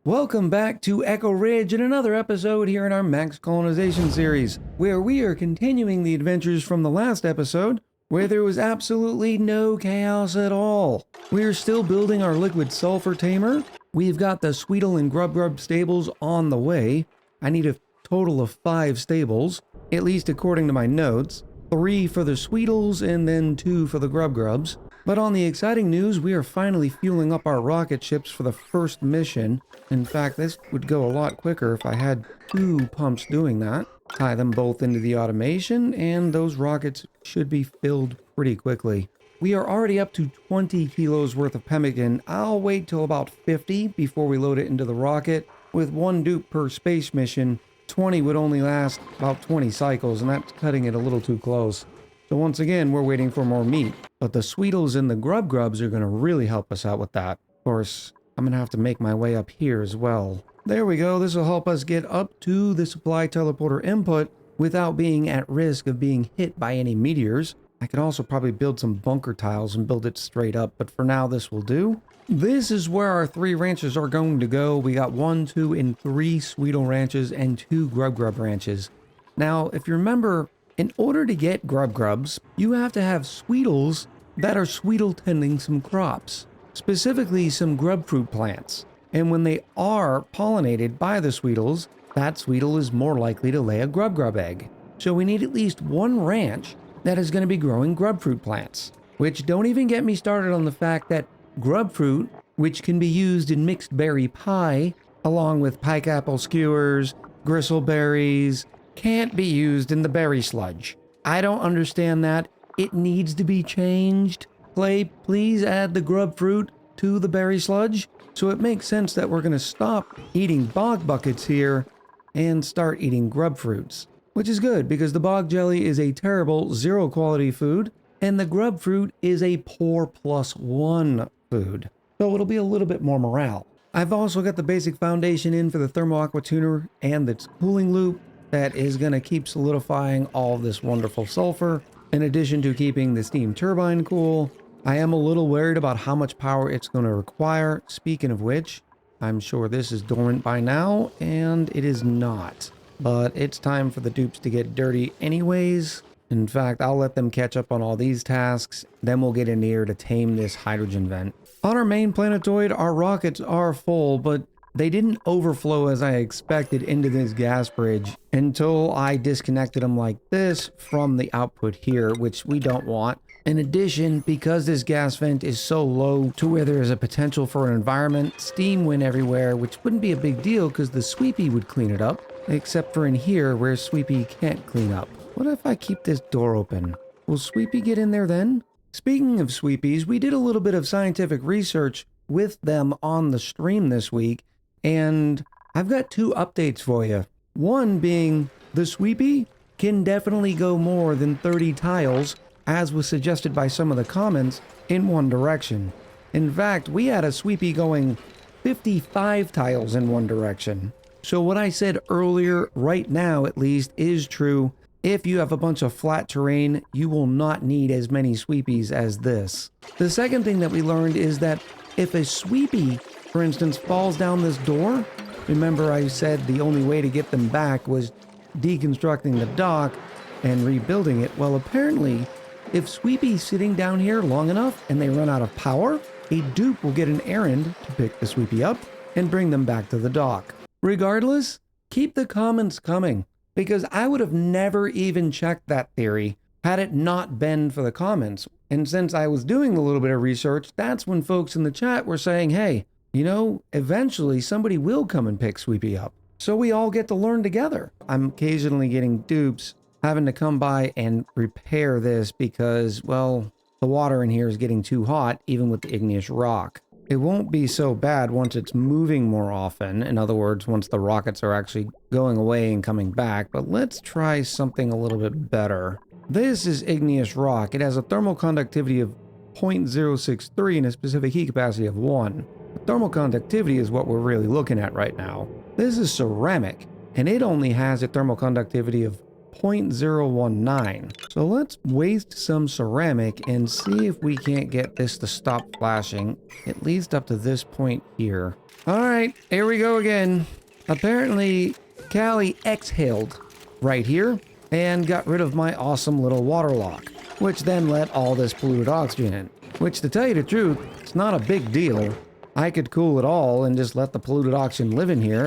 Welcome back to Echo Ridge and another episode here in our Max Colonization series, where we are continuing the adventures from the last episode, where there was absolutely no chaos at all. We are still building our liquid sulfur tamer. We've got the Sweetle and Grub stables on the way. I need a total of 5 stables, at least according to my notes. 3 for the Sweetles and then 2 for the Grubs. But on the exciting news, we are finally fueling up our rocket ships for the first mission. In fact, this would go a lot quicker if I had 2 pumps doing that. Tie them both into the automation, and those rockets should be filled pretty quickly. We are already up to 20 kilos worth of pemmican. I'll wait till about 50 before we load it into the rocket. With 1 dupe per space mission, 20 would only last about 20 cycles, and that's cutting it a little too close. So once again, we're waiting for more meat. But the Sweetles and the Grubs are going to really help us out with that. Of course, I'm going to have to make my way up here as well. There we go. This will help us get up to the supply teleporter input without being at risk of being hit by any meteors. I could also probably build some bunker tiles and build it straight up, but for now this will do. This is where our 3 ranches are going to go. We got 1, 2, and 3 Sweetle ranches and 2 Grub ranches. Now, if you remember, in order to get Grubs, you have to have Sweetles that are Sweetle tending some crops, specifically some grub fruit plants. And when they are pollinated by the Sweetles, that Sweetle is more likely to lay a Grub egg. So we need at least 1 ranch that is going to be growing grub fruit plants. Which don't even get me started on the fact that grub fruit, which can be used in mixed berry pie, along with pike apple skewers, gristleberries, can't be used in the berry sludge. I don't understand that. It needs to be changed. Play, please add the grub fruit to the berry sludge. So it makes sense that we're going to stop eating bog buckets here and start eating grub fruits. Which is good because the bog jelly is a terrible 0 quality food and the grub fruit is a poor +1 food. So it'll be a little bit more morale. I've also got the basic foundation in for the thermo aqua tuner and its cooling loop that is going to keep solidifying all of this wonderful sulfur. In addition to keeping the steam turbine cool, I am a little worried about how much power it's going to require. Speaking of which, I'm sure this is dormant by now, and it is not. But it's time for the dupes to get dirty anyways. In fact, I'll let them catch up on all these tasks, then we'll get in here to tame this hydrogen vent. On our main planetoid, our rockets are full, but they didn't overflow as I expected into this gas bridge until I disconnected them like this from the output here, which we don't want. In addition, because this gas vent is so low to where there is a potential for an environment, steam went everywhere, which wouldn't be a big deal because the sweepy would clean it up, except for in here where sweepy can't clean up. What if I keep this door open? Will sweepy get in there then? Speaking of sweepies, we did a little bit of scientific research with them on the stream this week, and I've got 2 updates for you. One being the sweepy can definitely go more than 30 tiles, as was suggested by some of the comments, in one direction. In fact, we had a sweepy going 55 tiles in one direction. So what I said earlier, right now at least, is true. If you have a bunch of flat terrain, you will not need as many sweepies as this. The second thing that we learned is that if a sweepy, for instance, falls down this door, remember I said the only way to get them back was deconstructing the dock and rebuilding it. Well, apparently, if Sweepy's sitting down here long enough and they run out of power, a dupe will get an errand to pick the Sweepy up and bring them back to the dock. Regardless, keep the comments coming, because I would have never even checked that theory had it not been for the comments. And since I was doing a little bit of research, that's when folks in the chat were saying, hey, you know, eventually somebody will come and pick Sweepy up. So we all get to learn together. I'm occasionally getting dupes having to come by and repair this because, well, the water in here is getting too hot, even with the igneous rock. It won't be so bad once it's moving more often. In other words, once the rockets are actually going away and coming back. But let's try something a little bit better. This is igneous rock. It has a thermal conductivity of 0.063 and a specific heat capacity of 1. Thermal conductivity is what we're really looking at right now. This is ceramic, and it only has a thermal conductivity of 0.019. So let's waste some ceramic and see if we can't get this to stop flashing, at least up to this point here. All right, here we go again. Apparently, Callie exhaled right here and got rid of my awesome little water lock, which then let all this polluted oxygen in. Which, to tell you the truth, it's not a big deal. I could cool it all and just let the polluted oxygen live in here.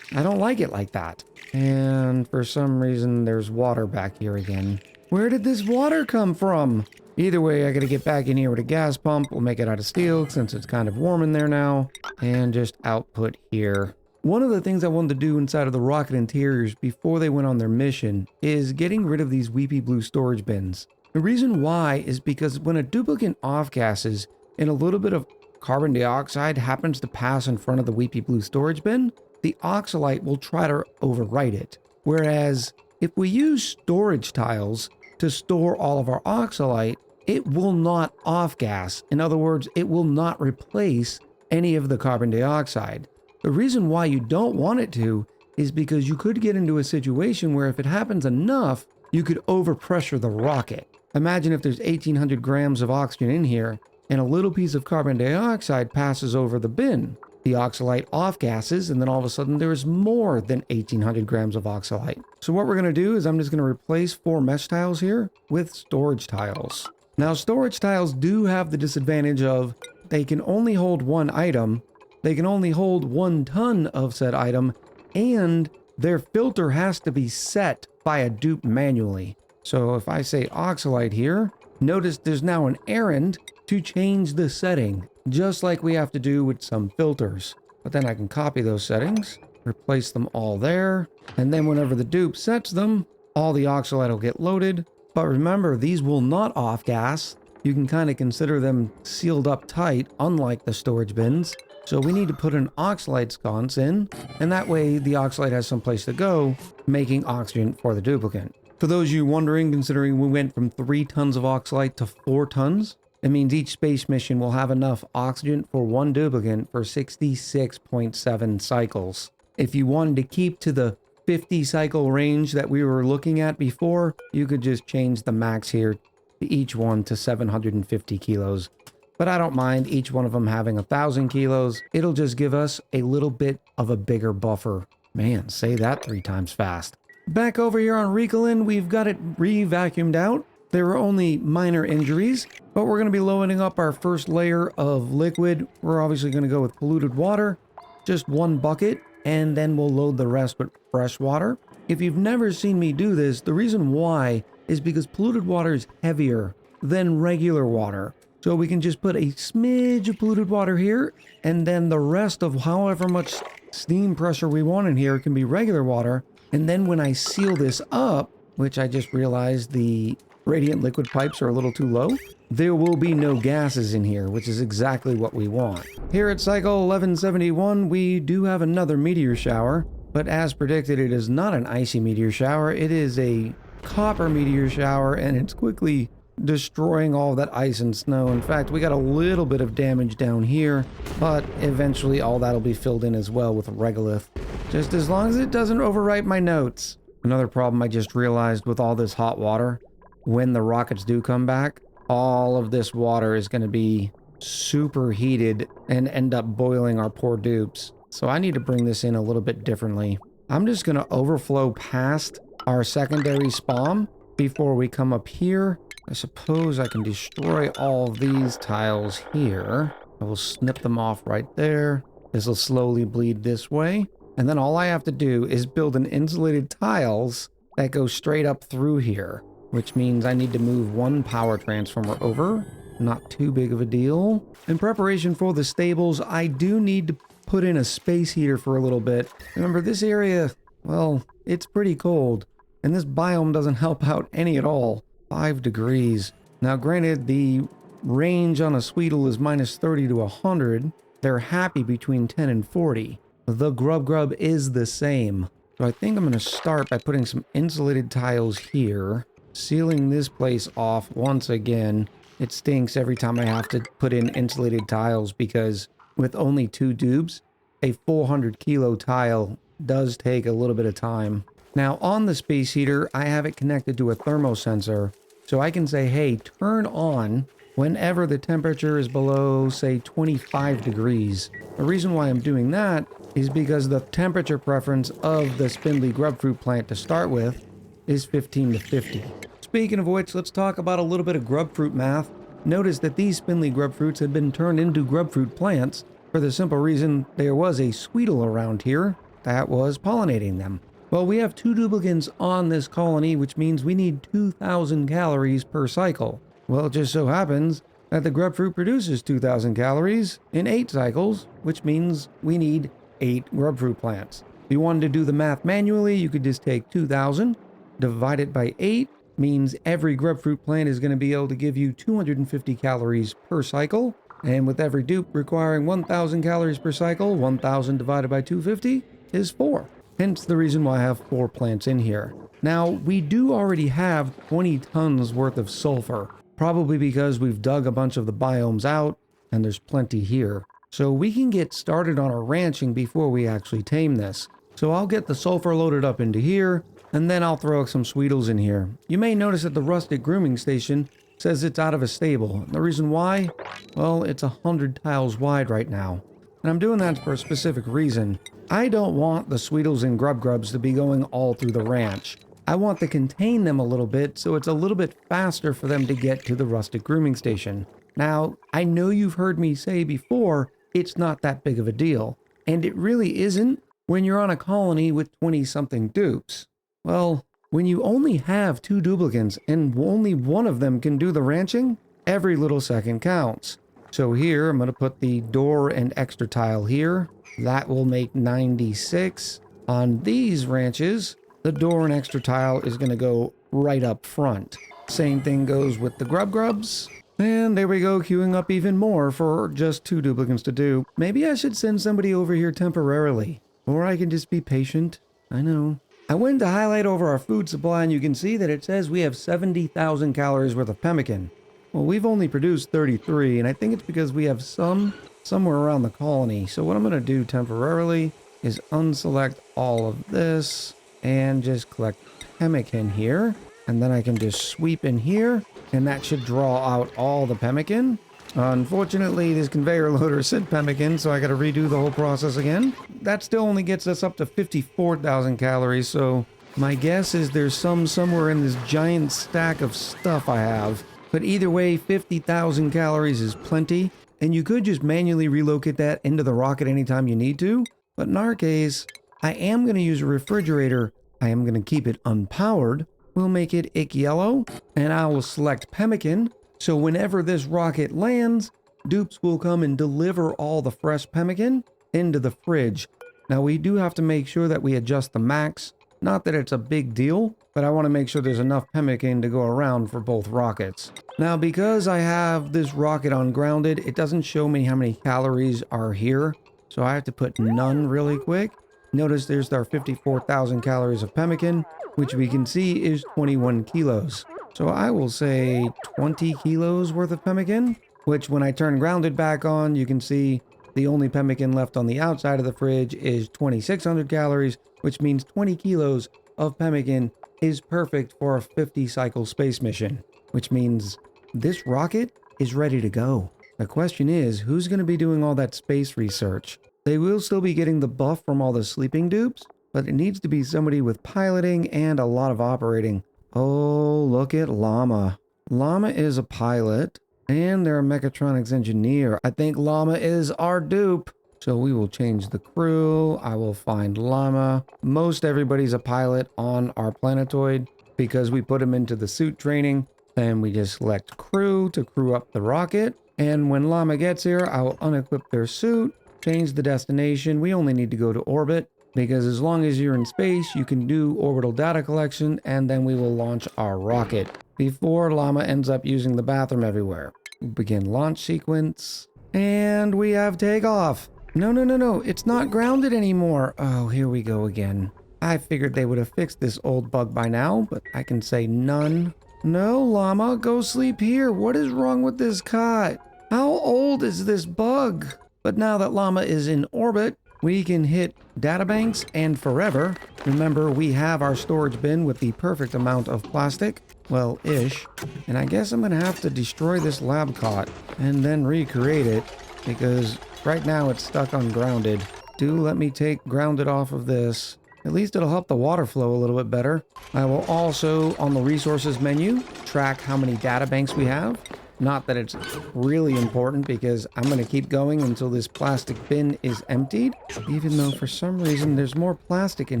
I don't like it like that. And for some reason, there's water back here again. Where did this water come from? Either way, I gotta get back in here with a gas pump. We'll make it out of steel since it's kind of warm in there now. And just output here. One of the things I wanted to do inside of the rocket interiors before they went on their mission is getting rid of these weepy blue storage bins. The reason why is because when a duplicate off-gases and a little bit of carbon dioxide happens to pass in front of the weepy blue storage bin, the oxalite will try to overwrite it. Whereas if we use storage tiles to store all of our oxalite, it will not off-gas. In other words, it will not replace any of the carbon dioxide. The reason why you don't want it to is because you could get into a situation where if it happens enough, you could overpressure the rocket. Imagine if there's 1,800 grams of oxygen in here and a little piece of carbon dioxide passes over the bin. The oxalite off-gases, and then all of a sudden there's more than 1,800 grams of oxalite. So what we're going to do is I'm just going to replace 4 mesh tiles here with storage tiles. Now, storage tiles do have the disadvantage of they can only hold one item, they can only hold 1 ton of said item, and their filter has to be set by a dupe manually. So if I say oxalite here, notice there's now an errand to change the setting, just like we have to do with some filters. But then I can copy those settings, replace them all there, and then whenever the dupe sets them, all the oxalite will get loaded. But remember, these will not off-gas. You can kind of consider them sealed up tight, unlike the storage bins. So we need to put an oxalite sconce in, and that way the oxalite has some place to go, making oxygen for the duplicate. For those of you wondering, considering we went from 3 tons of oxalite to 4 tons, it means each space mission will have enough oxygen for 1 duplicate for 66.7 cycles. If you wanted to keep to the 50 cycle range that we were looking at before, you could just change the max here to each one to 750 kilos. But I don't mind each one of them having 1,000 kilos. It'll just give us a little bit of a bigger buffer. Man, say that 3 times fast. Back over here on Ricolin, we've got it re-vacuumed out. There were only minor injuries, but we're going to be loading up our first layer of liquid. We're obviously going to go with polluted water, just 1 bucket, and then we'll load the rest with fresh water. If you've never seen me do this, the reason why is because polluted water is heavier than regular water. So we can just put a smidge of polluted water here, and then the rest of however much steam pressure we want in here can be regular water. And then when I seal this up, which I just realized the radiant liquid pipes are a little too low, there will be no gases in here, which is exactly what we want. Here at Cycle 1171, we do have another meteor shower, but as predicted, it is not an icy meteor shower. It is a copper meteor shower, and it's quickly destroying all that ice and snow. In fact, we got a little bit of damage down here, but eventually all that'll be filled in as well with regolith. Just as long as it doesn't overwrite my notes. Another problem I just realized with all this hot water, when the rockets do come back, all of this water is going to be super heated and end up boiling our poor dupes. So I need to bring this in a little bit differently. I'm just going to overflow past our secondary spawn before we come up here. I suppose I can destroy all of these tiles here. I will snip them off right there. This will slowly bleed this way. And then all I have to do is build an insulated tiles that go straight up through here, which means I need to move 1 power transformer over. Not too big of a deal. In preparation for the stables, I do need to put in a space heater for a little bit. Remember, this area, well, it's pretty cold, and this biome doesn't help out any at all. 5 degrees. Now, granted, the range on a Sweetle is minus 30 to 100. They're happy between 10 and 40. The Grub is the same. So I think I'm going to start by putting some insulated tiles here, sealing this place off once again. It stinks every time I have to put in insulated tiles because with only 2 dupes, a 400 kilo tile does take a little bit of time. Now on the space heater, I have it connected to a thermosensor, so I can say, hey, turn on whenever the temperature is below, say, 25 degrees. The reason why I'm doing that is because the temperature preference of the spindly grub fruit plant to start with is 15 to 50. Speaking of which, let's talk about a little bit of grub fruit math. Notice that these spindly grub fruits had been turned into grub fruit plants for the simple reason there was a sweetle around here that was pollinating them. Well, we have 2 duplicants on this colony, which means we need 2,000 calories per cycle. Well, it just so happens that the grub fruit produces 2,000 calories in 8 cycles, which means we need 8 grub fruit plants. If you wanted to do the math manually, you could just take 2,000, divide it by 8, means every grub fruit plant is going to be able to give you 250 calories per cycle. And with every dupe requiring 1,000 calories per cycle, 1,000 divided by 250 is 4. Hence the reason why I have 4 plants in here. Now, we do already have 20 tons worth of sulfur, probably because we've dug a bunch of the biomes out and there's plenty here. So we can get started on our ranching before we actually tame this. So I'll get the sulfur loaded up into here, and then I'll throw some sweetles in here. You may notice that the rustic grooming station says it's out of a stable. The reason why? Well, it's 100 tiles wide right now. And I'm doing that for a specific reason. I don't want the sweetles and grubs to be going all through the ranch. I want to contain them a little bit so it's a little bit faster for them to get to the rustic grooming station. Now, I know you've heard me say before, it's not that big of a deal. And it really isn't when you're on a colony with 20-something dupes. Well, when you only have 2 duplicants and only one of them can do the ranching, every little second counts. So here, I'm going to put the door and extra tile here. That will make 96. On these ranches, the door and extra tile is going to go right up front. Same thing goes with the grubs. And there we go, queuing up even more for just 2 duplicants to do. Maybe I should send somebody over here temporarily. Or I can just be patient. I know. I went to highlight over our food supply and you can see that it says we have 70,000 calories worth of pemmican. Well, we've only produced 33, and I think it's because we have some somewhere around the colony. So what I'm going to do temporarily is unselect all of this and just collect pemmican here. And then I can just sweep in here, and that should draw out all the pemmican. Unfortunately, this conveyor loader said pemmican, so I got to redo the whole process again. That still only gets us up to 54,000 calories, so my guess is there's some somewhere in this giant stack of stuff I have. But either way, 50,000 calories is plenty, and you could just manually relocate that into the rocket anytime you need to. But in our case, I am going to use a refrigerator. I am going to keep it unpowered. We'll make it ick yellow, and I will select pemmican. So whenever this rocket lands, dupes will come and deliver all the fresh pemmican into the fridge. Now we do have to make sure that we adjust the max. Not that it's a big deal, but I want to make sure there's enough pemmican to go around for both rockets. Now because I have this rocket ungrounded, it doesn't show me how many calories are here. So I have to put none really quick. Notice there's our 54,000 calories of pemmican, which we can see is 21 kilos. So I will say 20 kilos worth of pemmican, which when I turn grounded back on, you can see the only pemmican left on the outside of the fridge is 2,600 calories, which means 20 kilos of pemmican is perfect for a 50 cycle space mission, which means this rocket is ready to go. The question is, who's going to be doing all that space research? They will still be getting the buff from all the sleeping dupes, but it needs to be somebody with piloting and a lot of operating. Oh, look at Llama. Llama is a pilot, and they're a mechatronics engineer. I think Llama is our dupe. So we will change the crew. I will find Llama. Most everybody's a pilot on our planetoid because we put them into the suit training. And we just select crew to crew up the rocket. And when Llama gets here, I will unequip their suit, change the destination. We only need to go to orbit, because as long as you're in space, you can do orbital data collection, and then we will launch our rocket before Llama ends up using the bathroom everywhere. Begin launch sequence, and we have takeoff. No, it's not grounded anymore. Oh, here we go again. I figured they would have fixed this old bug by now, but I can say none. No, Llama, go sleep here. What is wrong with this cot? How old is this bug? But now that Llama is in orbit, we can hit databanks and forever. Remember, we have our storage bin with the perfect amount of plastic. Well, ish. And I guess I'm going to have to destroy this lab cot and then recreate it because right now it's stuck on grounded. Do let me take grounded off of this. At least it'll help the water flow a little bit better. I will also, on the resources menu, track how many databanks we have. Not that it's really important because I'm going to keep going until this plastic bin is emptied. Even though for some reason there's more plastic in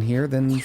here than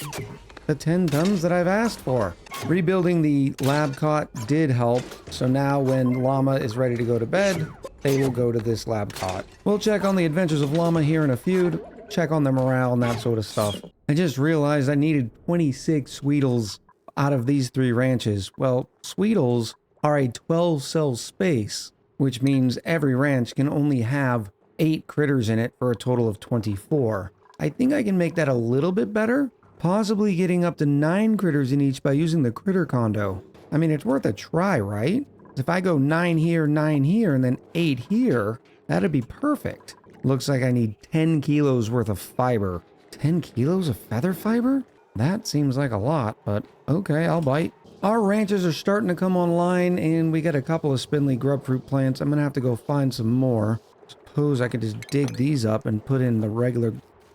the 10 tons that I've asked for. Rebuilding the lab cot did help. So now when Llama is ready to go to bed, they will go to this lab cot. We'll check on the adventures of Llama here in a feud. Check on their morale and that sort of stuff. I just realized I needed 26 Sweetles out of these 3 ranches. Well, Sweetles are a 12-cell space, which means every ranch can only have 8 critters in it for a total of 24. I think I can make that a little bit better, possibly getting up to 9 critters in each by using the critter condo. I mean, it's worth a try, right? If I go 9 here, and then 8 here, that'd be perfect. Looks like I need 10 kilos worth of fiber. 10 kilos of feather fiber? That seems like a lot, but okay, I'll bite. Our ranches are starting to come online, and we got a couple of spindly grub fruit plants. I'm going to have to go find some more. Suppose I could just dig these up and put in the regular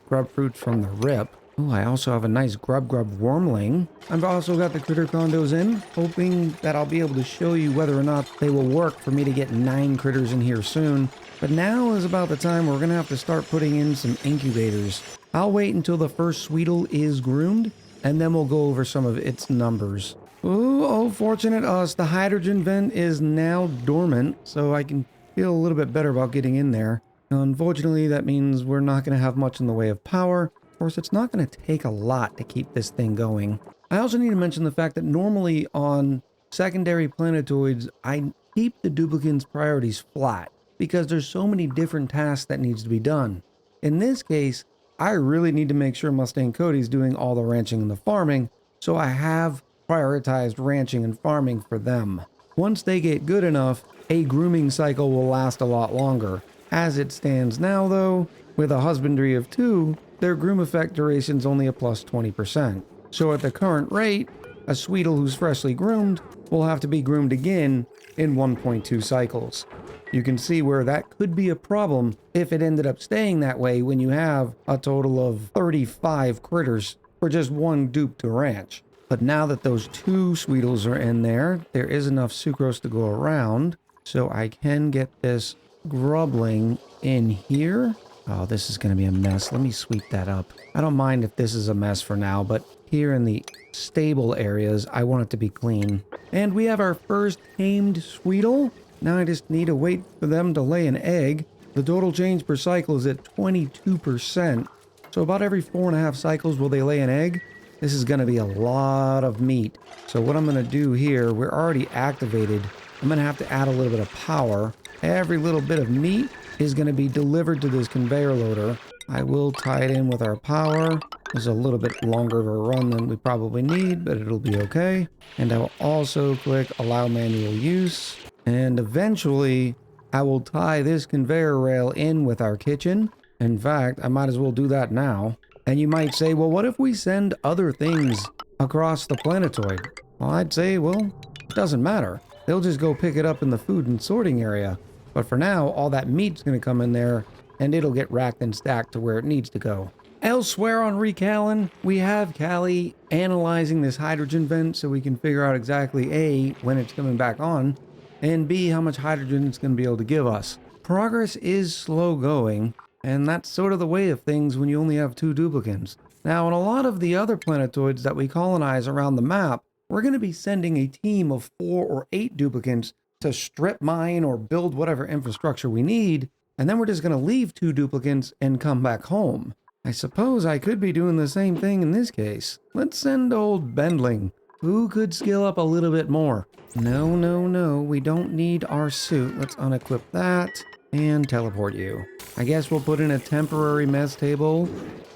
grub fruits from the rip. Oh, I also have a nice grub wormling. I've also got the critter condos in, hoping that I'll be able to show you whether or not they will work for me to get 9 critters in here soon. But now is about the time we're going to have to start putting in some incubators. I'll wait until the first Sweetle is groomed, and then we'll go over some of its numbers. Ooh, oh, fortunate us. The hydrogen vent is now dormant, so I can feel a little bit better about getting in there. Unfortunately, that means we're not going to have much in the way of power. Of course, it's not going to take a lot to keep this thing going. I also need to mention the fact that normally on secondary planetoids, I keep the duplicants' priorities flat because there's so many different tasks that needs to be done. In this case, I really need to make sure Mustang Cody's doing all the ranching and the farming, so I have prioritized ranching and farming for them. Once they get good enough, a grooming cycle will last a lot longer. As it stands now, though, with a husbandry of 2, their groom effect duration's only a plus 20%. So at the current rate, a Sweetle who's freshly groomed will have to be groomed again in 1.2 cycles. You can see where that could be a problem if it ended up staying that way when you have a total of 35 critters for just 1 dupe to ranch. But now that those 2 Sweetles are in there, there is enough sucrose to go around, so I can get this grubling in here. Oh, this is going to be a mess. Let me sweep that up. I don't mind if this is a mess for now, but here in the stable areas, I want it to be clean. And we have our first tamed Sweetle. Now I just need to wait for them to lay an egg. The total change per cycle is at 22%. So about every 4.5 cycles will they lay an egg. This is going to be a lot of meat. So what I'm going to do here, we're already activated. I'm going to have to add a little bit of power. Every little bit of meat is going to be delivered to this conveyor loader. I will tie it in with our power. It's a little bit longer of a run than we probably need, but it'll be okay. And I will also click allow manual use. And eventually, I will tie this conveyor rail in with our kitchen. In fact, I might as well do that now. And you might say, well, what if we send other things across the planetoid? Well, I'd say, well, it doesn't matter. They'll just go pick it up in the food and sorting area. But for now, all that meat's going to come in there, and it'll get racked and stacked to where it needs to go. Elsewhere on Recallan, we have Callie analyzing this hydrogen vent so we can figure out exactly A, when it's coming back on, and B, how much hydrogen it's going to be able to give us. Progress is slow going, and that's sort of the way of things when you only have 2 duplicants. Now, on a lot of the other planetoids that we colonize around the map, we're going to be sending a team of 4 or 8 duplicants to strip mine or build whatever infrastructure we need, and then we're just going to leave 2 duplicants and come back home. I suppose I could be doing the same thing in this case. Let's send old Bendling. Who could skill up a little bit more? No, we don't need our suit. Let's unequip that and teleport you. I guess we'll put in a temporary mess table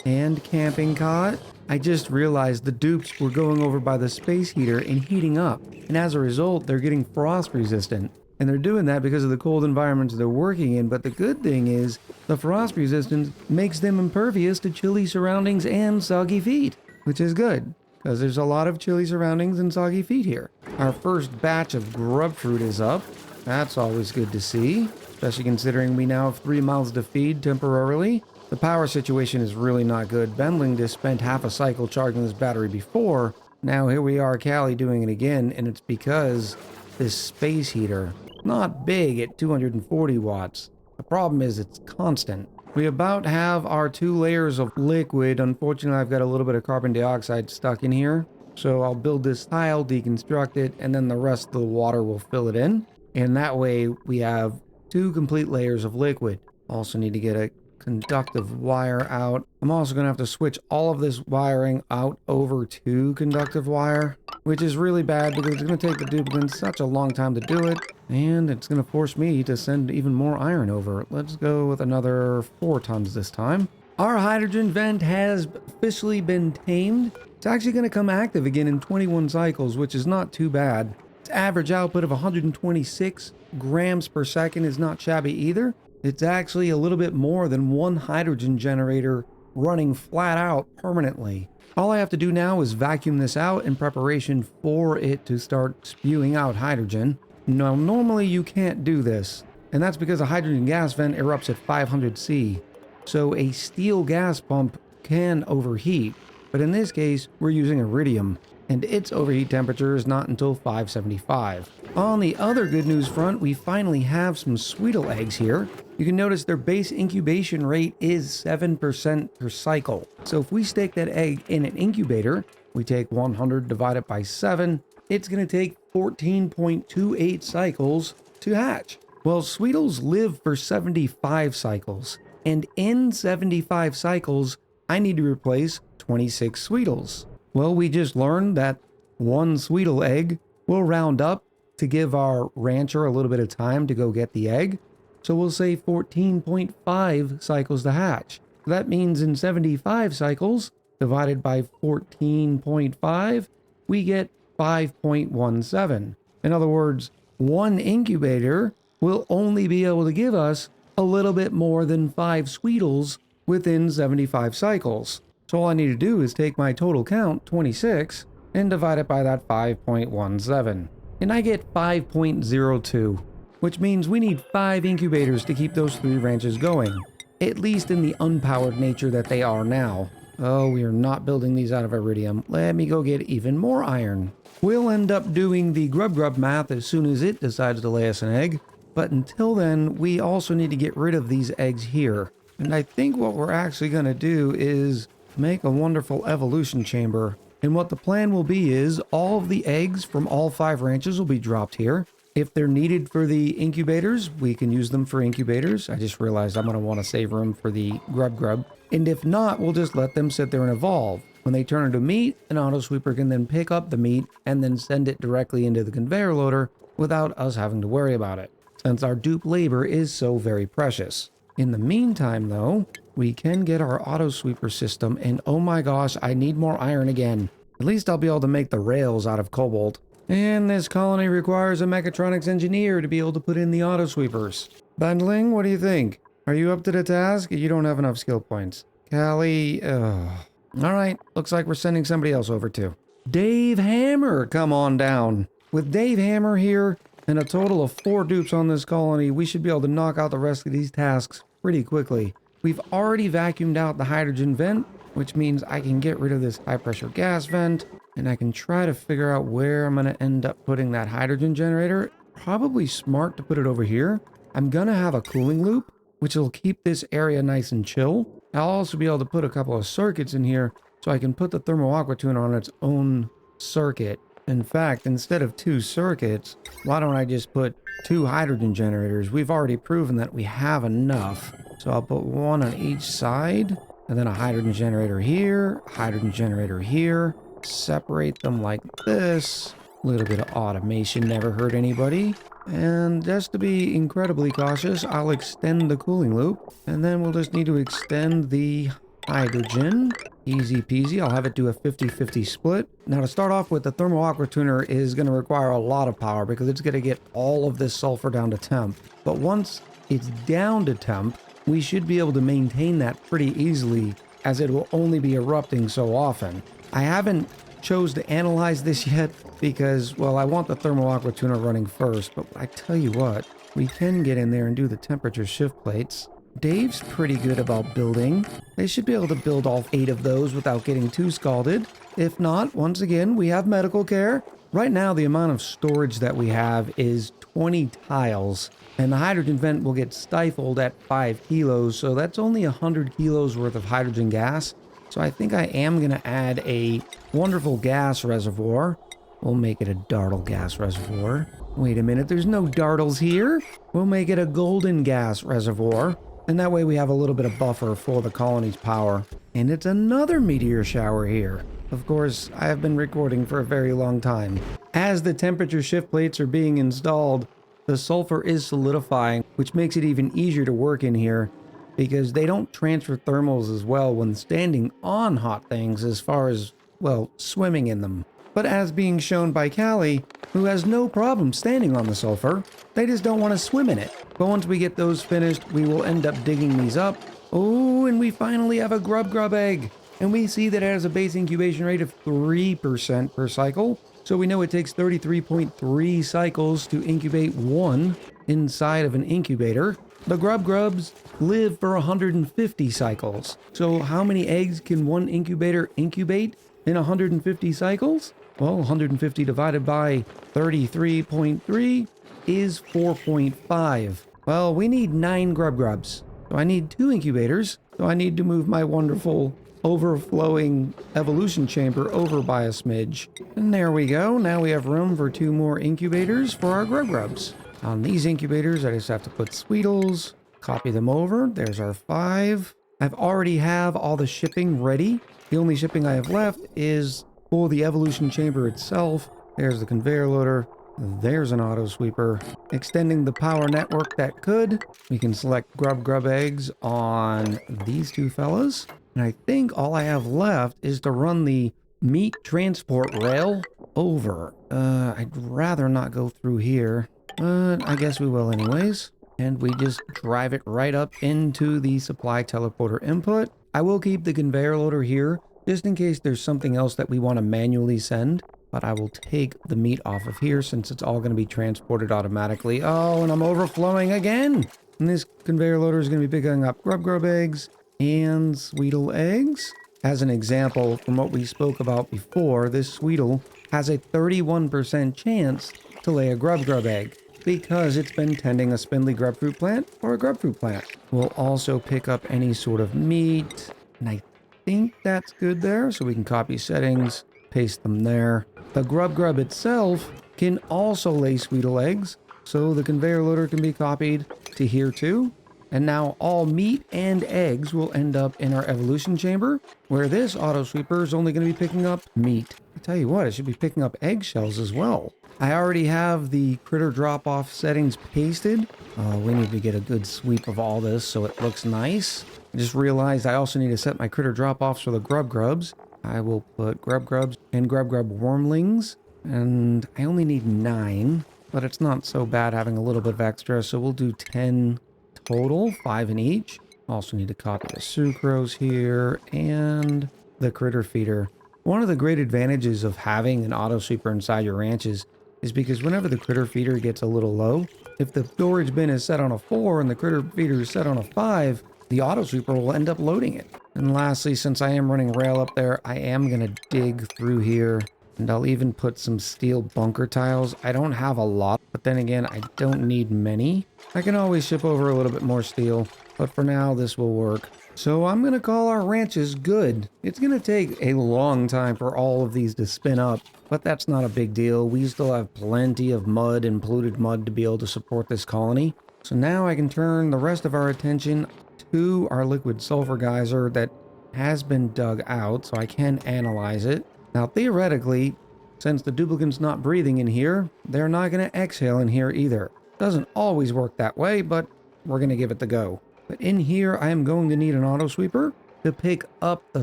and camping cot. I just realized the dupes were going over by the space heater and heating up, and as a result, they're getting frost resistant. And they're doing that because of the cold environments they're working in. But the good thing is the frost resistance makes them impervious to chilly surroundings and soggy feet, which is good because there's a lot of chilly surroundings and soggy feet here. Our first batch of grub fruit is up. That's always good to see, especially considering we now have 3 mouths to feed temporarily. The power situation is really not good. Bendling just spent half a cycle charging this battery before. Now here we are, Callie doing it again, and it's because this space heater, not big at 240 watts. The problem is it's constant. We about have our 2 layers of liquid. Unfortunately, I've got a little bit of carbon dioxide stuck in here. So I'll build this tile, deconstruct it, and then the rest of the water will fill it in. And that way we have 2 complete layers of liquid. Also need to get a conductive wire out. I'm also going to have to switch all of this wiring out over to conductive wire, which is really bad because it's going to take the duplicants such a long time to do it, and it's going to force me to send even more iron over. Let's go with another 4 tons this time. Our hydrogen vent has officially been tamed. It's actually going to come active again in 21 cycles, which is not too bad. Its average output of 126 grams per second is not shabby either. It's actually a little bit more than 1 hydrogen generator running flat out permanently. All I have to do now is vacuum this out in preparation for it to start spewing out hydrogen. Now, normally you can't do this, and that's because a hydrogen gas vent erupts at 500 C. So a steel gas pump can overheat, but in this case, we're using iridium, and its overheat temperature is not until 575. On the other good news front, we finally have some Sweetle eggs here. You can notice their base incubation rate is 7% per cycle. So if we stick that egg in an incubator, we take 100 divided by 7, it's going to take 14.28 cycles to hatch. Well, Sweetles live for 75 cycles, and in 75 cycles, I need to replace 26 Sweetles. Well, we just learned that 1 Sweetle egg will round up to give our rancher a little bit of time to go get the egg. So we'll say 14.5 cycles to hatch. That means in 75 cycles, divided by 14.5, we get 5.17. In other words, 1 incubator will only be able to give us a little bit more than 5 Sweetles within 75 cycles. So all I need to do is take my total count, 26, and divide it by that 5.17. And I get 5.02, which means we need 5 incubators to keep those 3 ranches going, at least in the unpowered nature that they are now. Oh, we are not building these out of iridium. Let me go get even more iron. We'll end up doing the grub math as soon as it decides to lay us an egg, but until then, we also need to get rid of these eggs here. And I think what we're actually going to do is make a wonderful evolution chamber. And what the plan will be is all of the eggs from all 5 ranches will be dropped here. If they're needed for the incubators, we can use them for incubators. I just realized I'm going to want to save room for the grub. And if not, we'll just let them sit there and evolve. When they turn into meat, an auto sweeper can then pick up the meat and then send it directly into the conveyor loader without us having to worry about it, since our dupe labor is so very precious. In the meantime, though, we can get our auto sweeper system, and oh my gosh, I need more iron again. At least I'll be able to make the rails out of cobalt. And this colony requires a mechatronics engineer to be able to put in the auto sweepers. Bundling, what do you think? Are you up to the task? You don't have enough skill points. Callie, Alright, looks like we're sending somebody else over too. Dave Hammer, come on down. With Dave Hammer here, and a total of 4 dupes on this colony, we should be able to knock out the rest of these tasks pretty quickly. We've already vacuumed out the hydrogen vent, which means I can get rid of this high pressure gas vent, and I can try to figure out where I'm going to end up putting that hydrogen generator. Probably smart to put it over here. I'm going to have a cooling loop, which will keep this area nice and chill. I'll also be able to put a couple of circuits in here so I can put the thermo aqua tuner on its own circuit. In fact, instead of 2 circuits, why don't I just put 2 hydrogen generators? We've already proven that we have enough. So I'll put 1 on each side, and then a hydrogen generator here, hydrogen generator here. Separate them like this. A little bit of automation never hurt anybody. And just to be incredibly cautious, I'll extend the cooling loop, and then we'll just need to extend the hydrogen. Easy peasy. I'll have it do a 50-50 split. Now to start off with, the thermal aqua tuner is going to require a lot of power because it's going to get all of this sulfur down to temp. But once it's down to temp, we should be able to maintain that pretty easily as it will only be erupting so often. I haven't chose to analyze this yet because, well, I want the thermal aqua tuner running first, but I tell you what, we can get in there and do the temperature shift plates. Dave's pretty good about building. They should be able to build all 8 of those without getting too scalded. If not, once again, we have medical care. Right now, the amount of storage that we have is 20 tiles, and the hydrogen vent will get stifled at 5 kilos, so that's only 100 kilos worth of hydrogen gas. So I think I am going to add a wonderful gas reservoir. We'll make it a dartle gas reservoir. Wait a minute, there's no dartles here. We'll make it a golden gas reservoir. And that way we have a little bit of buffer for the colony's power. And it's another meteor shower here. Of course, I have been recording for a very long time. As the temperature shift plates are being installed, the sulfur is solidifying, which makes it even easier to work in here because they don't transfer thermals as well when standing on hot things as far as, well, swimming in them. But as being shown by Callie, who has no problem standing on the sulfur, they just don't want to swim in it. But once we get those finished, we will end up digging these up. Oh, and we finally have a grub egg. And we see that it has a base incubation rate of 3% per cycle. So we know it takes 33.3 cycles to incubate one inside of an incubator. The grubs live for 150 cycles. So how many eggs can one incubator incubate in 150 cycles? Well, 150 divided by 33.3 is 4.5. Well, we need 9 grubs. So I need 2 incubators. So I need to move my wonderful overflowing evolution chamber over by a smidge. And there we go. Now we have room for 2 more incubators for our grubs. On these incubators, I just have to put Sweetles, copy them over. There's our 5. I've already have all the shipping ready. The only shipping I have left is for the evolution chamber itself. There's the conveyor loader. There's an auto sweeper. Extending the power network that could. We can select grub eggs on these 2 fellas. And I think all I have left is to run the meat transport rail over. I'd rather not go through here, but I guess we will anyways. And we just drive it right up into the supply teleporter input. I will keep the conveyor loader here just in case there's something else that we want to manually send. But I will take the meat off of here since it's all going to be transported automatically. Oh, and I'm overflowing again. And this conveyor loader is going to be picking up grub eggs and Sweetle eggs. As an example, from what we spoke about before, this Sweetle has a 31% chance to lay a grub egg because it's been tending a spindly grubfruit plant or a grubfruit plant. We'll also pick up any sort of meat, and I think that's good there, so we can copy settings, paste them there. The grub itself can also lay Sweetle eggs, so the conveyor loader can be copied to here too. And now all meat and eggs will end up in our evolution chamber, where this auto sweeper is only going to be picking up meat. I tell you what, it should be picking up eggshells as well. I already have the critter drop-off settings pasted. We need to get a good sweep of all this so it looks nice. I just realized I also need to set my critter drop-offs for the grubs. I will put grubs and grub wormlings, and I only need 9, but it's not so bad having a little bit of extra, so we'll do 10 total, 5 in each. Also need to copy the sucrose here and the critter feeder. One of the great advantages of having an auto sweeper inside your ranches is because whenever the critter feeder gets a little low, if the storage bin is set on a 4 and the critter feeder is set on a 5, the auto sweeper will end up loading it. And lastly, since I am running rail up there, I am going to dig through here, and I'll even put some steel bunker tiles. I don't have a lot, but then again, I don't need many. I can always ship over a little bit more steel, but for now, this will work. So I'm going to call our ranches good. It's going to take a long time for all of these to spin up, but that's not a big deal. We still have plenty of mud and polluted mud to be able to support this colony. So now I can turn the rest of our attention to our liquid sulfur geyser that has been dug out, so I can analyze it. Now, theoretically, since the duplicant's not breathing in here, they're not going to exhale in here either. Doesn't always work that way, but we're going to give it the go. But in here, I am going to need an auto sweeper to pick up the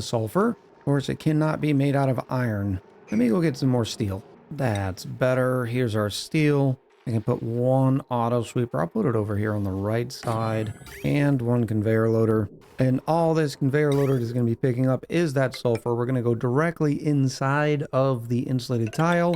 sulfur. Of course, it cannot be made out of iron. Let me go get some more steel. That's better. Here's our steel. I can put one auto sweeper. I'll put it over here on the right side, and one conveyor loader. And all this conveyor loader is going to be picking up is that sulfur. We're going to go directly inside of the insulated tile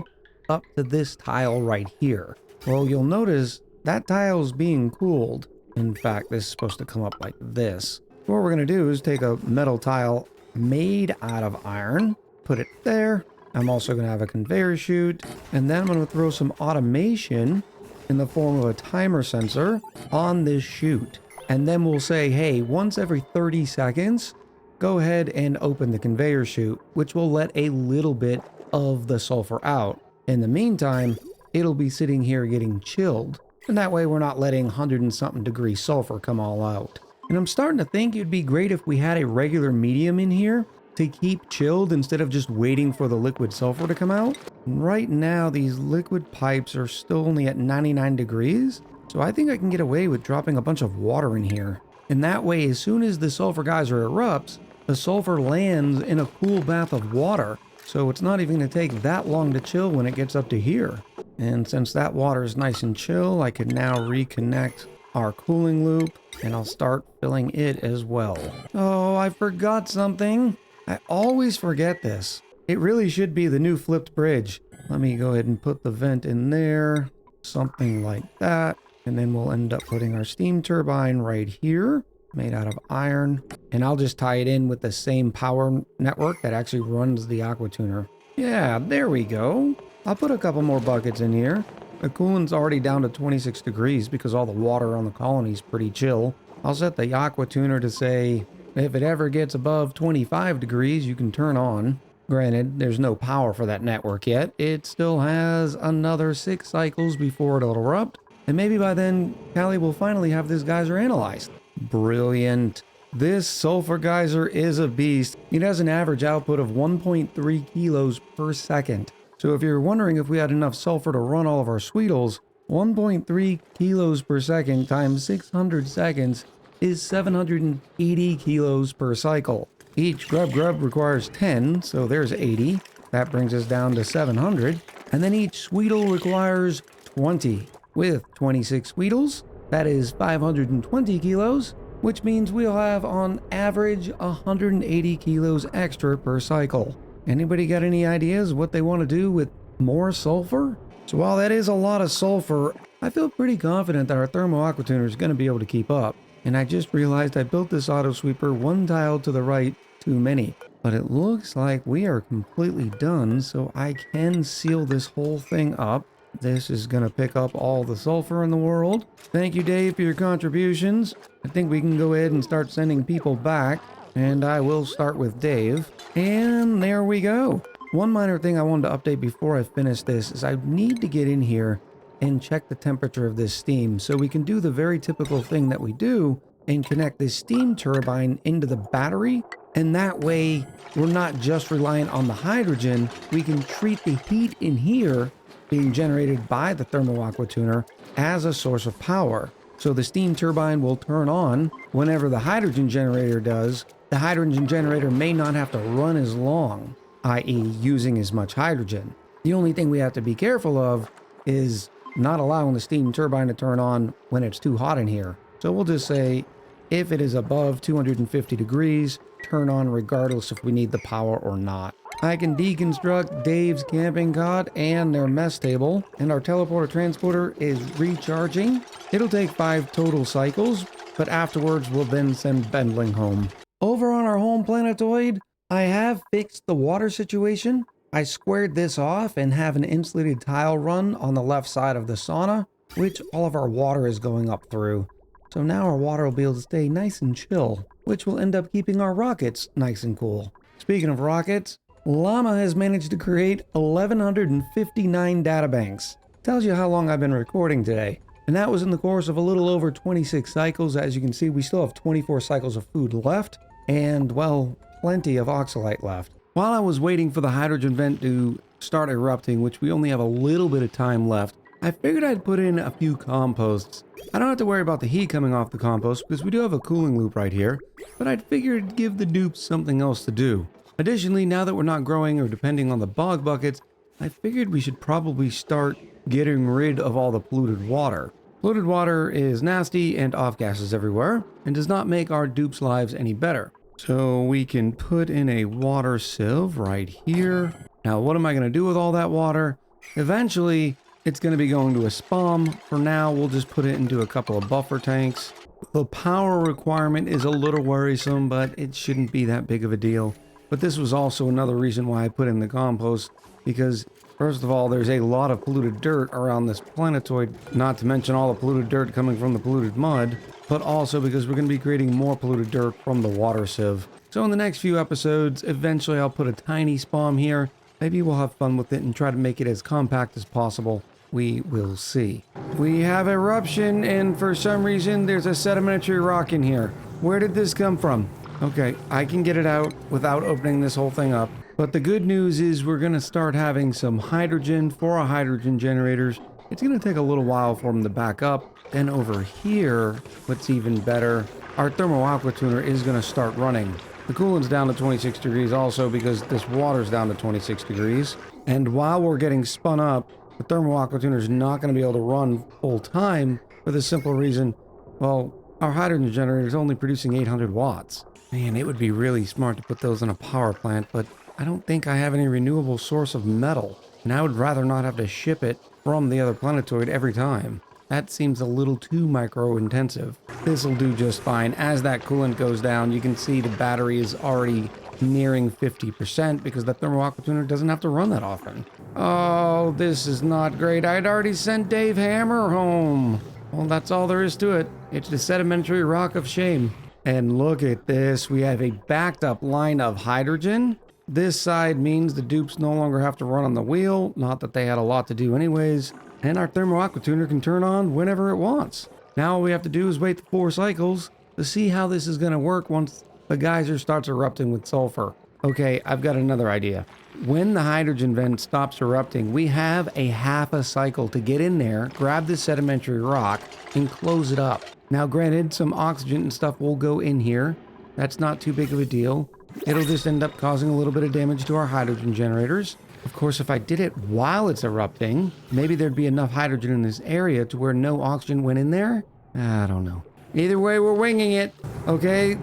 up to this tile right here. Well, you'll notice that tile is being cooled. In fact, this is supposed to come up like this. What we're going to do is take a metal tile made out of iron, put it there. I'm also going to have a conveyor chute, and then I'm going to throw some automation in the form of a timer sensor on this chute. And then we'll say, hey, once every 30 seconds, go ahead and open the conveyor chute, which will let a little bit of the sulfur out. In the meantime, it'll be sitting here getting chilled. And that way we're not letting 100 and something degree sulfur come all out. And I'm starting to think it'd be great if we had a regular medium in here to keep chilled instead of just waiting for the liquid sulfur to come out. Right now, these liquid pipes are still only at 99 degrees. So I think I can get away with dropping a bunch of water in here. And that way, as soon as the sulfur geyser erupts, the sulfur lands in a cool bath of water. So it's not even going to take that long to chill when it gets up to here. And since that water is nice and chill, I can now reconnect our cooling loop, and I'll start filling it as well. Oh, I forgot something. I always forget this. It really should be the new flipped bridge. Let me go ahead and put the vent in there, something like that. And then we'll end up putting our steam turbine right here, made out of iron. And I'll just tie it in with the same power network that actually runs the aqua tuner. Yeah, there we go. I'll put a couple more buckets in here. The coolant's already down to 26 degrees because all the water on the colony is pretty chill. I'll set the aqua tuner to say, if it ever gets above 25 degrees, you can turn on. Granted, there's no power for that network yet. It still has another 6 cycles before it'll erupt. And maybe by then, Callie will finally have this geyser analyzed. Brilliant. This sulfur geyser is a beast. It has an average output of 1.3 kilos per second. So if you're wondering if we had enough sulfur to run all of our Sweetles, 1.3 kilos per second times 600 seconds is 780 kilos per cycle. Each grub requires 10, so there's 80. That brings us down to 700. And then each Sweetle requires 20. With 26 Sweetles, that is 520 kilos, which means we'll have on average 180 kilos extra per cycle. Anybody got any ideas what they want to do with more sulfur? So while that is a lot of sulfur, I feel pretty confident that our thermo aqua tuner is going to be able to keep up. And I just realized I built this auto sweeper one tile to the right too many. But it looks like we are completely done, so I can seal this whole thing up. This is going to pick up all the sulfur in the world. Thank you, Dave, for your contributions. I think we can go ahead and start sending people back. And I will start with Dave. And there we go. One minor thing I wanted to update before I finish this is I need to get in here and check the temperature of this steam so we can do the very typical thing that we do and connect this steam turbine into the battery. And that way, we're not just reliant on the hydrogen. We can treat the heat in here being generated by the thermo aqua tuner as a source of power. So the steam turbine will turn on whenever the hydrogen generator does. The hydrogen generator may not have to run as long, i.e. using as much hydrogen. The only thing we have to be careful of is not allowing the steam turbine to turn on when it's too hot in here. So we'll just say if it is above 250 degrees, turn on regardless if we need the power or not. I can deconstruct Dave's camping cot and their mess table, and our teleporter transporter is recharging. It'll take 5 total cycles, but afterwards we'll then send Bendling home. Over on our home planetoid, I have fixed the water situation. I squared this off and have an insulated tile run on the left side of the sauna, which all of our water is going up through. So now our water will be able to stay nice and chill, which will end up keeping our rockets nice and cool. Speaking of rockets, Llama has managed to create 1,159 databanks. Tells you how long I've been recording today. And that was in the course of a little over 26 cycles. As you can see, we still have 24 cycles of food left. And, well, plenty of oxalite left. While I was waiting for the hydrogen vent to start erupting, which we only have a little bit of time left, I figured I'd put in a few composts. I don't have to worry about the heat coming off the compost because we do have a cooling loop right here, but I'd figured give the dupes something else to do. Additionally, now that we're not growing or depending on the bog buckets, I figured we should probably start getting rid of all the polluted water. Polluted water is nasty and off-gases everywhere, and does not make our dupes' lives any better. So we can put in a water sieve right here. Now, what am I going to do with all that water? Eventually, it's going to be going to a spam. For now, we'll just put it into a couple of buffer tanks. The power requirement is a little worrisome, but it shouldn't be that big of a deal. But this was also another reason why I put in the compost, because first of all, there's a lot of polluted dirt around this planetoid, not to mention all the polluted dirt coming from the polluted mud, but also because we're going to be creating more polluted dirt from the water sieve. So in the next few episodes, eventually I'll put a tiny spawn here. Maybe we'll have fun with it and try to make it as compact as possible. We will see. We have eruption, and for some reason there's a sedimentary rock in here. Where did this come from? Okay, I can get it out without opening this whole thing up. But the good news is we're going to start having some hydrogen for our hydrogen generators. It's going to take a little while for them to back up. Then over here, what's even better, our thermal aqua tuner is going to start running. The coolant's down to 26 degrees also because this water's down to 26 degrees. And while we're getting spun up, the thermal aqua tuner is not going to be able to run full time for the simple reason, well, our hydrogen generator is only producing 800 watts. Man, it would be really smart to put those in a power plant, but I don't think I have any renewable source of metal, and I would rather not have to ship it from the other planetoid every time. That seems a little too micro-intensive. This'll do just fine. As that coolant goes down, you can see the battery is already nearing 50% because the thermal aqua tuner doesn't have to run that often. Oh, this is not great. I'd already sent Dave Hammer home. Well, that's all there is to it. It's the sedimentary rock of shame. And look at this. We have a backed up line of hydrogen. This side means the dupes no longer have to run on the wheel. Not that they had a lot to do anyways. And our thermal aqua tuner can turn on whenever it wants. Now all we have to do is wait 4 cycles to see how this is going to work once the geyser starts erupting with sulfur. Okay, I've got another idea. When the hydrogen vent stops erupting, we have a half a cycle to get in there, grab this sedimentary rock, and close it up. Now granted, some oxygen and stuff will go in here. That's not too big of a deal. It'll just end up causing a little bit of damage to our hydrogen generators. Of course, if I did it while it's erupting, maybe there'd be enough hydrogen in this area to where no oxygen went in there. I don't know. Either way, we're winging it. Okay,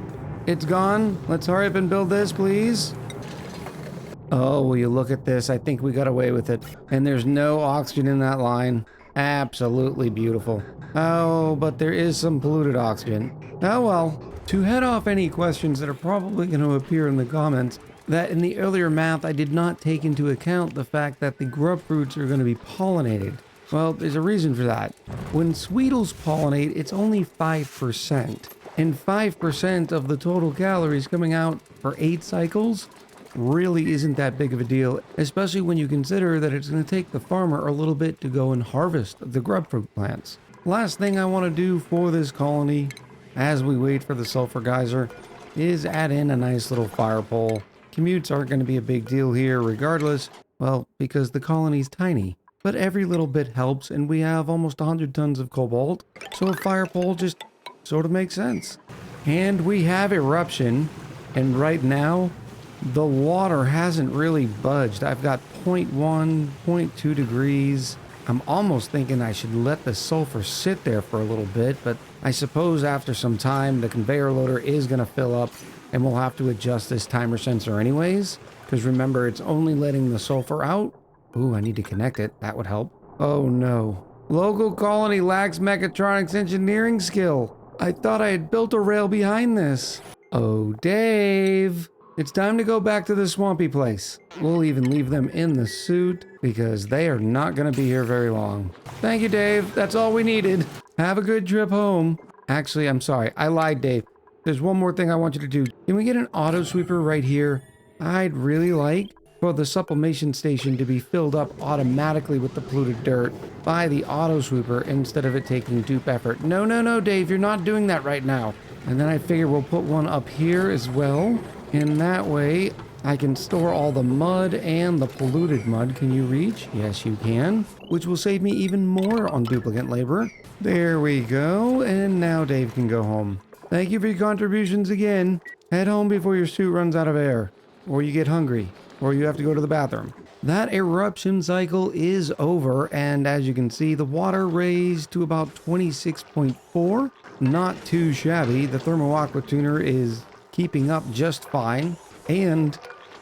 it's gone. Let's hurry up and build this, please. Oh, will you look at this? I think we got away with it. And there's no oxygen in that line. Absolutely beautiful. Oh, but there is some polluted oxygen. Oh well. To head off any questions that are probably going to appear in the comments, that in the earlier math I did not take into account the fact that the grub fruits are going to be pollinated. Well, there's a reason for that. When sweetles pollinate, it's only 5%. And 5% of the total calories coming out for 8 cycles really isn't that big of a deal, especially when you consider that it's going to take the farmer a little bit to go and harvest the grub fruit plants. Last thing I want to do for this colony, as we wait for the sulfur geyser, is add in a nice little fire pole. Commutes aren't going to be a big deal here regardless, well, because the colony's tiny. But every little bit helps, and we have almost 100 tons of cobalt, so a fire pole just sort of makes sense. And we have eruption, and right now, the water hasn't really budged. I've got 0.1, 0.2 degrees. I'm almost thinking I should let the sulfur sit there for a little bit, but I suppose after some time the conveyor loader is going to fill up and we'll have to adjust this timer sensor anyways. Because remember, it's only letting the sulfur out. Ooh, I need to connect it. That would help. Oh no. Local colony lacks mechatronics engineering skill. I thought I had built a rail behind this. Oh, Dave. It's time to go back to the swampy place. We'll even leave them in the suit because they are not going to be here very long. Thank you, Dave. That's all we needed. Have a good trip home. Actually, I'm sorry. I lied, Dave. There's one more thing I want you to do. Can we get an auto sweeper right here? I'd really like for the sublimation station to be filled up automatically with the polluted dirt by the auto sweeper instead of it taking dupe effort. No, no, no, Dave. You're not doing that right now. And then I figure we'll put one up here as well. And that way, I can store all the mud and the polluted mud. Can you reach? Yes, you can. Which will save me even more on duplicate labor. There we go. And now Dave can go home. Thank you for your contributions again. Head home before your suit runs out of air. Or you get hungry. Or you have to go to the bathroom. That eruption cycle is over. And as you can see, the water raised to about 26.4. Not too shabby. The thermo aqua tuner is keeping up just fine. And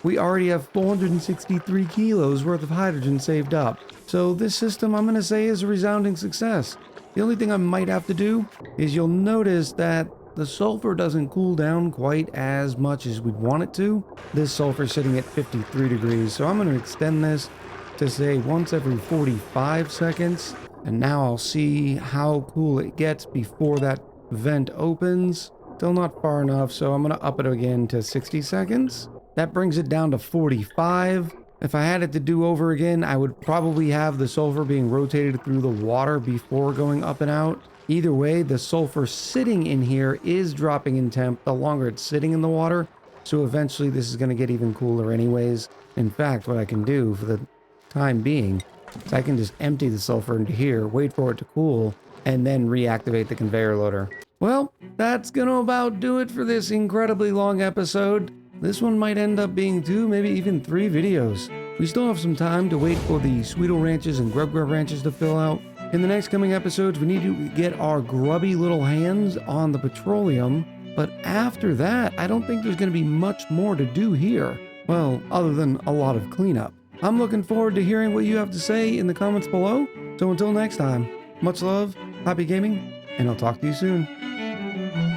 we already have 463 kilos worth of hydrogen saved up. So this system, I'm going to say, is a resounding success. The only thing I might have to do is you'll notice that the sulfur doesn't cool down quite as much as we'd want it to. This sulfur is sitting at 53 degrees, so I'm going to extend this to say once every 45 seconds. And now I'll see how cool it gets before that vent opens. Still not far enough, so I'm going to up it again to 60 seconds. That brings it down to 45. If I had it to do over again, I would probably have the sulfur being rotated through the water before going up and out. Either way, the sulfur sitting in here is dropping in temp the longer it's sitting in the water. So eventually this is going to get even cooler anyways. In fact, what I can do for the time being is I can just empty the sulfur into here, wait for it to cool, and then reactivate the conveyor loader. Well, that's going to about do it for this incredibly long episode. This one might end up being 2, maybe even 3 videos. We still have some time to wait for the Sweetle ranches and Grub ranches to fill out. In the next coming episodes, we need to get our grubby little hands on the petroleum. But after that, I don't think there's going to be much more to do here. Well, other than a lot of cleanup. I'm looking forward to hearing what you have to say in the comments below. So until next time, much love, happy gaming, and I'll talk to you soon.